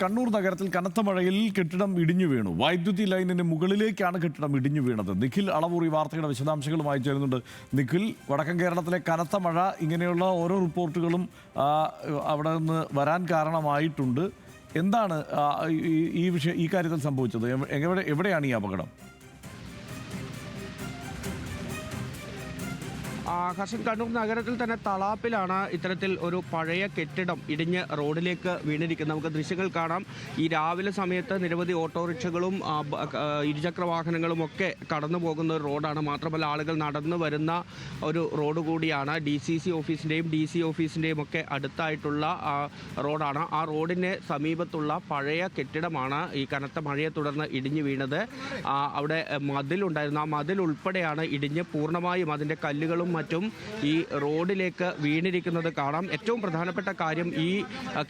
കണ്ണൂർ നഗരത്തിൽ കനത്ത മഴയിൽ കെട്ടിടം ഇടിഞ്ഞു വീണു. വൈദ്യുതി ലൈനിന് മുകളിലേക്കാണ് കെട്ടിടം ഇടിഞ്ഞു വീണത്. നിഖിൽ അളവൂർ ഈ വാർത്തയുടെ വിശദാംശങ്ങളുമായി ചേരുന്നുണ്ട്. നിഖിൽ, വടക്കൻ കേരളത്തിലെ കനത്ത മഴ ഇങ്ങനെയുള്ള ഓരോ റിപ്പോർട്ടുകളും അവിടെ നിന്ന് വരാൻ കാരണമായിട്ടുണ്ട്. എന്താണ് ഈ കാര്യത്തിൽ സംഭവിച്ചത്? എവിടെയാണ് ഈ അപകടം? ഹർഷൻ, കണ്ണൂർ നഗരത്തിൽ തന്നെ തളാപ്പിലാണ് ഇത്തരത്തിൽ ഒരു പഴയ കെട്ടിടം ഇടിഞ്ഞ് റോഡിലേക്ക് വീണിരിക്കുന്നത്. നമുക്ക് ദൃശ്യങ്ങൾ കാണാം. ഈ രാവിലെ സമയത്ത് നിരവധി ഓട്ടോറിക്ഷകളും ഇരുചക്ര വാഹനങ്ങളും ഒക്കെ കടന്നു പോകുന്ന ഒരു റോഡാണ്. മാത്രമല്ല ആളുകൾ നടന്നു വരുന്ന ഒരു റോഡ് കൂടിയാണ്. DCC ഓഫീസിൻ്റെയും DC ഓഫീസിൻ്റെയും ഒക്കെ അടുത്തായിട്ടുള്ള റോഡാണ്. ആ റോഡിന് സമീപത്തുള്ള പഴയ കെട്ടിടമാണ് ഈ കനത്ത മഴയെ തുടർന്ന് ഇടിഞ്ഞു വീണത്. അവിടെ മതിലുണ്ടായിരുന്നു. ആ മതിൽ ഉൾപ്പെടെയാണ് ഇടിഞ്ഞ് പൂർണ്ണമായും അതിൻ്റെ കല്ലുകളും മറ്റും ഈ റോഡിലേക്ക് വീണിരിക്കുന്നത് കാണാം. ഏറ്റവും പ്രധാനപ്പെട്ട കാര്യം, ഈ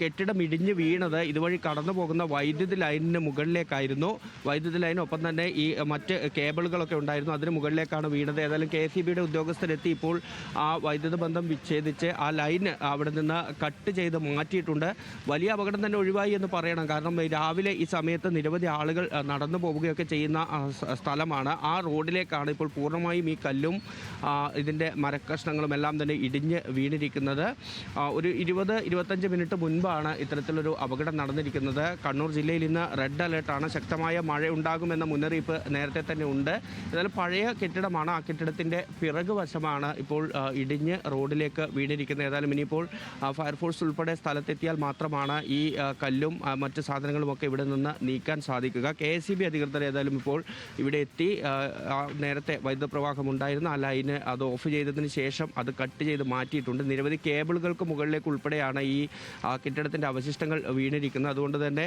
കെട്ടിടം ഇടിഞ്ഞ് വീണത് ഇതുവഴി കടന്നു പോകുന്ന വൈദ്യുതി ലൈനിന് മുകളിലേക്കായിരുന്നു. വൈദ്യുതി ലൈൻ, ഒപ്പം തന്നെ ഈ മറ്റ് കേബിളുകളൊക്കെ ഉണ്ടായിരുന്നു, അതിന് മുകളിലേക്കാണ് വീണത്. ഏതായാലും KCBയുടെ ഉദ്യോഗസ്ഥരെത്തി ഇപ്പോൾ ആ വൈദ്യുത ബന്ധം വിച്ഛേദിച്ച് ആ ലൈൻ അവിടെ നിന്ന് കട്ട് ചെയ്ത് മാറ്റിയിട്ടുണ്ട്. വലിയ അപകടം തന്നെ ഒഴിവായി എന്ന് പറയണം. കാരണം രാവിലെ ഈ സമയത്ത് നിരവധി ആളുകൾ നടന്നു പോവുകയൊക്കെ ചെയ്യുന്ന സ്ഥലമാണ്. ആ റോഡിലേക്കാണ് ഇപ്പോൾ പൂർണ്ണമായും ഈ കല്ലും ഇതിൻ്റെ മരക്കഷ്ണങ്ങളും എല്ലാം തന്നെ ഇടിഞ്ഞ് വീണിരിക്കുന്നത്. ഒരു 20-25 മിനിറ്റ് മുൻപാണ് ഇത്തരത്തിലൊരു അപകടം നടന്നിരിക്കുന്നത്. കണ്ണൂർ ജില്ലയിൽ ഇന്ന് റെഡ് അലേർട്ടാണ്. ശക്തമായ മഴ ഉണ്ടാകുമെന്ന മുന്നറിയിപ്പ് നേരത്തെ തന്നെ ഉണ്ട്. എന്നാലും പഴയ കെട്ടിടമാണ്. ആ കെട്ടിടത്തിൻ്റെ പിറകു വശമാണ് ഇപ്പോൾ ഇടിഞ്ഞ് റോഡിലേക്ക് വീണിരിക്കുന്നത്. ഏതായാലും ഇനിയിപ്പോൾ ഫയർഫോഴ്സ് ഉൾപ്പെടെ സ്ഥലത്തെത്തിയാൽ മാത്രമാണ് ഈ കല്ലും മറ്റ് സാധനങ്ങളുമൊക്കെ ഇവിടെ നിന്ന് നീക്കാൻ സാധിക്കുക. KCB അധികൃതർ ഏതായാലും ഇപ്പോൾ ഇവിടെ എത്തി നേരത്തെ വൈദ്യുത പ്രവാഹം ഉണ്ടായിരുന്ന ആ ലൈന് അത് ഓഫ് ചെയ്തതിന് ശേഷം അത് കട്ട് ചെയ്ത് മാറ്റിയിട്ടുണ്ട്. നിരവധി കേബിളുകൾക്ക് മുകളിലേക്ക് ഉൾപ്പെടെയാണ് ഈ കെട്ടിടത്തിൻ്റെ അവശിഷ്ടങ്ങൾ വീണിരിക്കുന്നത്. അതുകൊണ്ട് തന്നെ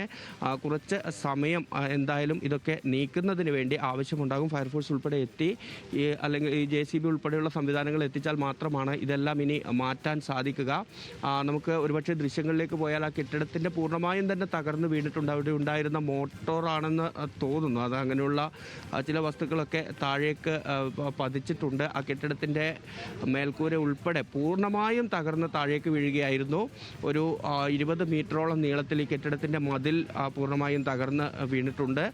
കുറച്ച് സമയം എന്തായാലും ഇതൊക്കെ നീക്കുന്നതിന് വേണ്ടി ആവശ്യമുണ്ടാകും. ഫയർഫോഴ്സ് ഉൾപ്പെടെ എത്തി അല്ലെങ്കിൽ ഈ JCB ഉൾപ്പെടെയുള്ള സംവിധാനങ്ങൾ എത്തിച്ചാൽ മാത്രമാണ് ഇതെല്ലാം ഇനി മാറ്റാൻ സാധിക്കുക. നമുക്ക് ഒരുപക്ഷെ ദൃശ്യങ്ങളിലേക്ക് പോയാൽ ആ കെട്ടിടത്തിൻ്റെ പൂർണ്ണമായും തന്നെ തകർന്ന് വീണിട്ടുണ്ട്. അവിടെ ഉണ്ടായിരുന്ന മോട്ടോറാണെന്ന് തോന്നുന്നു. അത് അങ്ങനെയുള്ള ചില വസ്തുക്കളൊക്കെ താഴേക്ക് പതിച്ചിട്ടുണ്ട്. ആ കെട്ടിടത്തിൻ്റെ മേൽക്കൂര ഉൾപ്പെടെ പൂർണ്ണമായും തകർന്ന് താഴേക്ക് വീഴുകയായിരുന്നു. ഒരു 20 മീറ്ററോളം നീളത്തിൽ ഈ കെട്ടിടത്തിൻ്റെ മതിൽ പൂർണ്ണമായും തകർന്ന് വീണിട്ടുണ്ട്.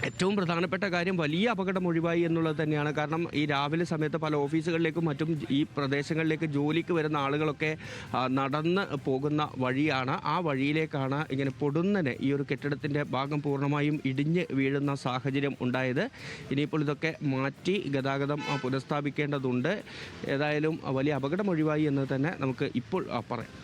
ഏറ്റവും പ്രധാനപ്പെട്ട കാര്യം, വലിയ അപകടം ഒഴിവായി എന്നുള്ളത് തന്നെയാണ്. കാരണം ഈ രാവിലെ സമയത്ത് പല ഓഫീസുകളിലേക്കും മറ്റും ഈ പ്രദേശങ്ങളിലേക്ക് ജോലിക്ക് വരുന്ന ആളുകളൊക്കെ നടന്ന് പോകുന്ന വഴിയാണ്. ആ വഴിയിലേക്കാണ് ഇങ്ങനെ പൊടുന്നനെ ഈ ഒരു കെട്ടിടത്തിൻ്റെ ഭാഗം പൂർണ്ണമായും ഇടിഞ്ഞ് വീഴുന്ന സാഹചര്യം ഉണ്ടായത്. ഇനിയിപ്പോൾ ഇതൊക്കെ മാറ്റി ഗതാഗതം പുനഃസ്ഥാപിക്കേണ്ടതുണ്ട്. ഏതായാലും വലിയ അപകടം ഒഴിവായി എന്ന് തന്നെ നമുക്ക് ഇപ്പോൾ പറയാം.